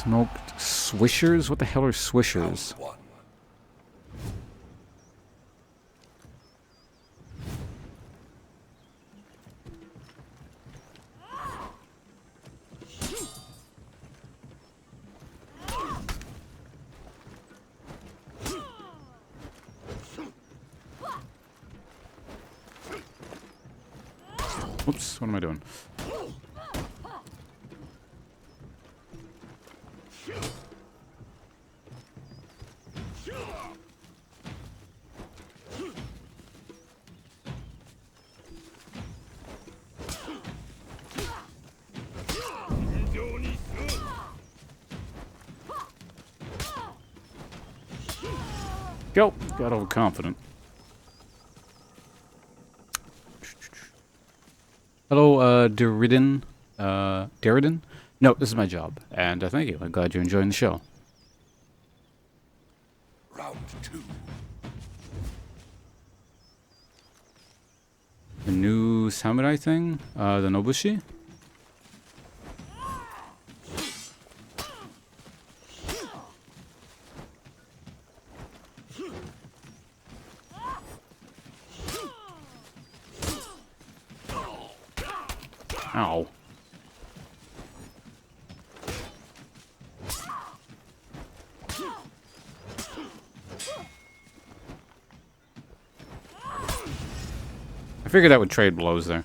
Smoked swishers? What the hell are swishers? Whoops, what am I doing? Go! Got overconfident. Hello, Derridin. Derridin? No, this is my job, and thank you. I'm glad you're enjoying the show. Round two. The new samurai thing? The Nobushi? Ow. I figured that would trade blows there.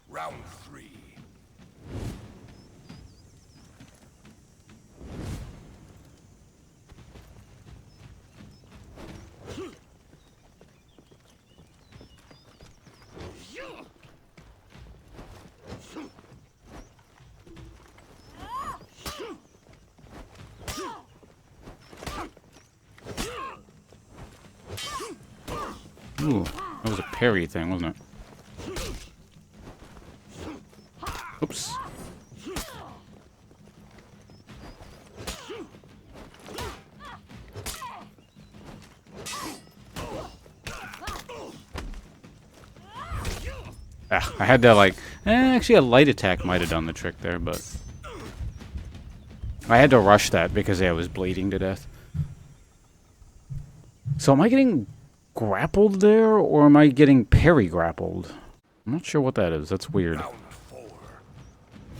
Round three. Ooh, that was a parry thing, wasn't it? Oops. Ah, I had to like... actually, a light attack might have done the trick there, but... I had to rush that because I was bleeding to death. So am I getting grappled there, or am I getting parry grappled? I'm not sure what that is. That's weird. Round four.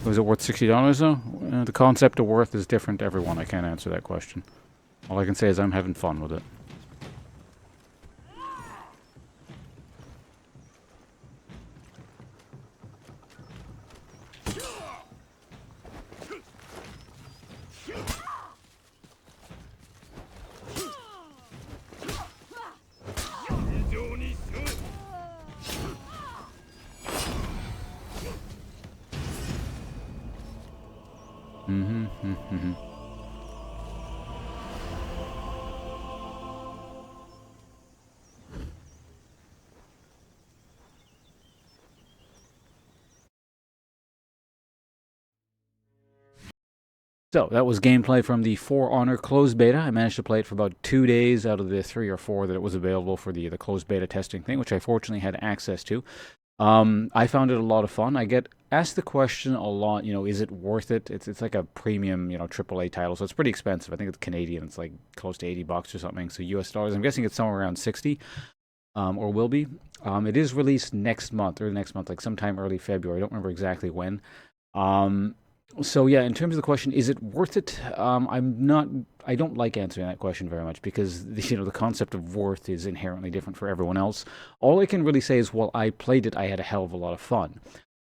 Was it worth $60 though? The concept of worth is different to everyone. I can't answer that question. All I can say is I'm having fun with it. So, that was gameplay from the For Honor closed beta. I managed to play it for about 2 days out of the 3 or 4 that it was available for the closed beta testing thing, which I fortunately had access to. I found it a lot of fun. I get asked the question a lot, is it worth it? It's like a premium, AAA title, so it's pretty expensive. I think it's Canadian. It's like close to $80 or something. So US dollars, I'm guessing it's somewhere around 60, or will be. It is released next month, like sometime early February. I don't remember exactly when. So yeah, in terms of the question, is it worth it? I don't like answering that question very much because the concept of worth is inherently different for everyone else. All I can really say is, while I played it, I had a hell of a lot of fun.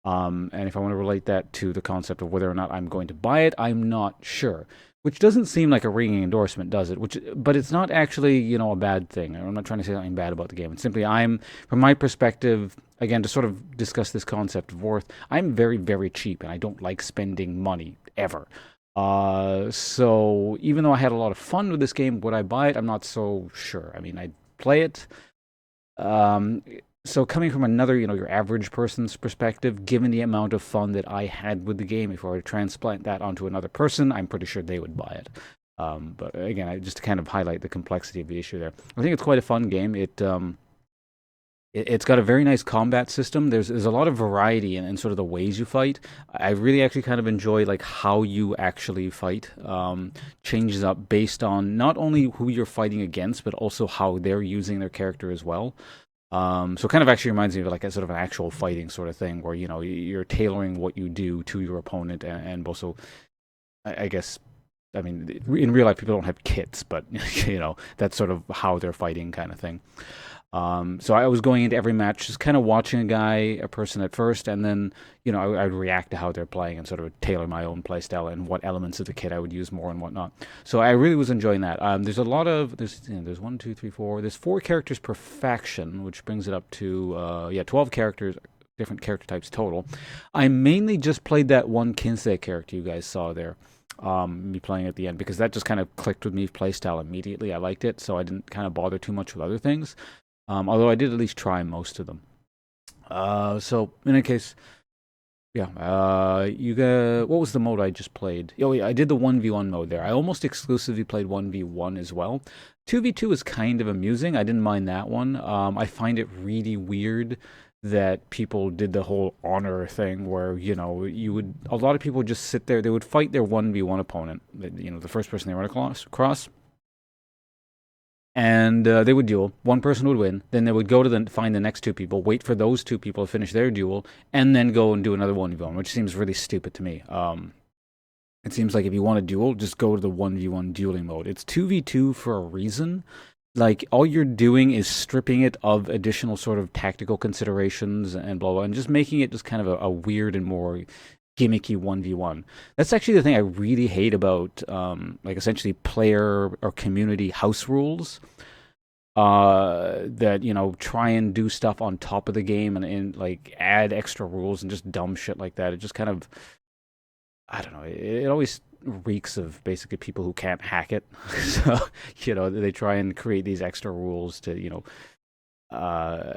And if I want to relate that to the concept of whether or not I'm going to buy it, I'm not sure. Which doesn't seem like a ringing endorsement, does it? But it's not actually, a bad thing. I'm not trying to say something bad about the game. It's simply, from my perspective, again, to sort of discuss this concept of worth, I'm very, very cheap, and I don't like spending money, ever. So even though I had a lot of fun with this game, would I buy it? I'm not so sure. I mean, I'd play it. So coming from another, your average person's perspective, given the amount of fun that I had with the game, if I were to transplant that onto another person, I'm pretty sure they would buy it. But again, just to kind of highlight the complexity of the issue there. I think it's quite a fun game. It's got a very nice combat system. There's a lot of variety in sort of the ways you fight. I really actually kind of enjoy like how you actually fight. Changes up based on not only who you're fighting against, but also how they're using their character as well. So it kind of actually reminds me of like a sort of an actual fighting sort of thing, where you're tailoring what you do to your opponent, and also, I guess, I mean, in real life people don't have kits, but that's sort of how they're fighting kind of thing. So I was going into every match just kind of watching a person at first, and then I would react to how they're playing and sort of tailor my own play style and what elements of the kit I would use more and whatnot. So I really was enjoying that. There's a lot of there's one, two, three, four. There's 4 characters per faction, which brings it up to 12 characters, different character types total. I mainly just played that one Kensei character you guys saw there. Me playing at the end, because that just kind of clicked with me playstyle immediately. I liked it, so I didn't kind of bother too much with other things. Although I did at least try most of them. So in any case, yeah. What was the mode I just played? Oh yeah, I did the 1v1 mode there. I almost exclusively played 1v1 as well. 2v2 is kind of amusing. I didn't mind that one. I find it really weird that people did the whole honor thing, where a lot of people would just sit there. They would fight their 1v1 opponent. The first person they run across, and they would duel. One person would win. Then they would go to find the next 2 people, wait for those 2 people to finish their duel, and then go and do another 1v1, which seems really stupid to me. It seems like if you want to duel, just go to the 1v1 dueling mode. It's 2v2 for a reason. Like, all you're doing is stripping it of additional sort of tactical considerations and blah blah, and just making it just kind of a weird and more gimmicky 1v1. That's actually the thing I really hate about like essentially player or community house rules, that try and do stuff on top of the game, and like add extra rules and just dumb shit like that. It just kind of, I don't know, it always reeks of basically people who can't hack it. So they try and create these extra rules to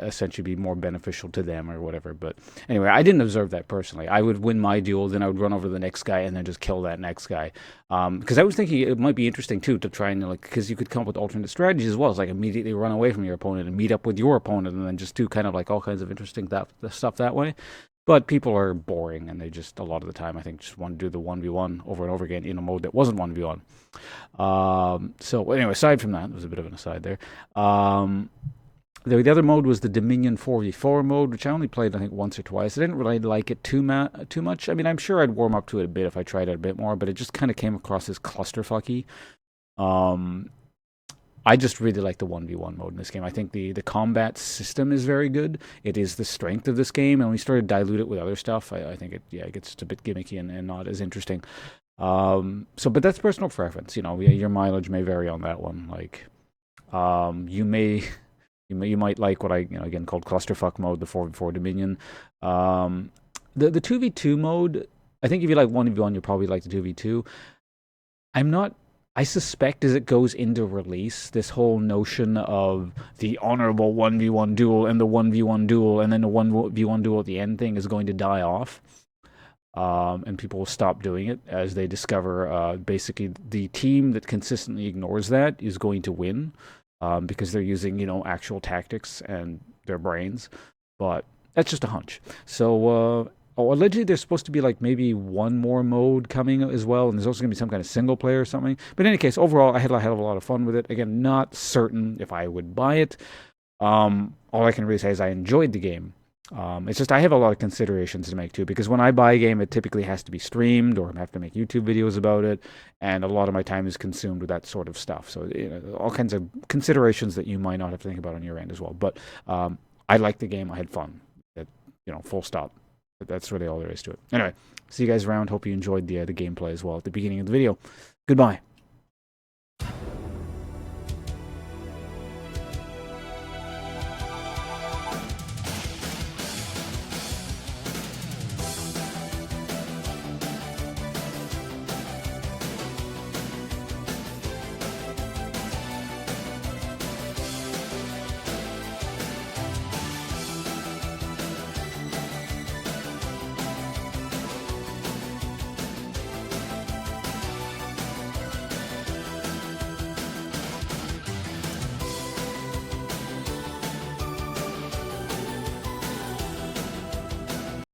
essentially be more beneficial to them or whatever. But anyway, I didn't observe that personally. I would win my duel, then I would run over to the next guy and then just kill that next guy. Because I was thinking it might be interesting too to try and because you could come up with alternate strategies as well. It's like immediately run away from your opponent and meet up with your opponent, and then just do kind of like all kinds of interesting stuff that way. But people are boring, and they just, a lot of the time, I think, just want to do the 1v1 over and over again in a mode that wasn't 1v1. So anyway, aside from that, it was a bit of an aside there. The other mode was the Dominion 4v4 mode, which I only played, I think, once or twice. I didn't really like it too much. I mean, I'm sure I'd warm up to it a bit if I tried it a bit more, but it just kind of came across as clusterfucky. I just really like the 1v1 mode in this game. I think the combat system is very good. It is the strength of this game, and when we started to dilute it with other stuff, I think it gets a bit gimmicky and not as interesting. But that's personal preference. Your mileage may vary on that one. Like, you might like what I again called clusterfuck mode, the 4v4 Dominion. The 2v2 mode, I think if you like 1v1, you'll probably like the 2v2. I suspect as it goes into release, this whole notion of the honorable 1v1 duel and the 1v1 duel and then the 1v1 duel at the end thing is going to die off. And people will stop doing it as they discover basically the team that consistently ignores that is going to win, because they're using actual tactics and their brains. But that's just a hunch. So allegedly there's supposed to be like maybe one more mode coming as well, and there's also going to be some kind of single player or something. But in any case, overall, I had a hell of a lot of fun with it. Again, not certain if I would buy it. All I can really say is I enjoyed the game. It's just I have a lot of considerations to make too, because when I buy a game, it typically has to be streamed, or I have to make YouTube videos about it, and a lot of my time is consumed with that sort of stuff. So all kinds of considerations that you might not have to think about on your end as well. But I liked the game. I had fun. Full stop. But that's really all there is to it. Anyway, see you guys around. Hope you enjoyed the gameplay as well at the beginning of the video. Goodbye.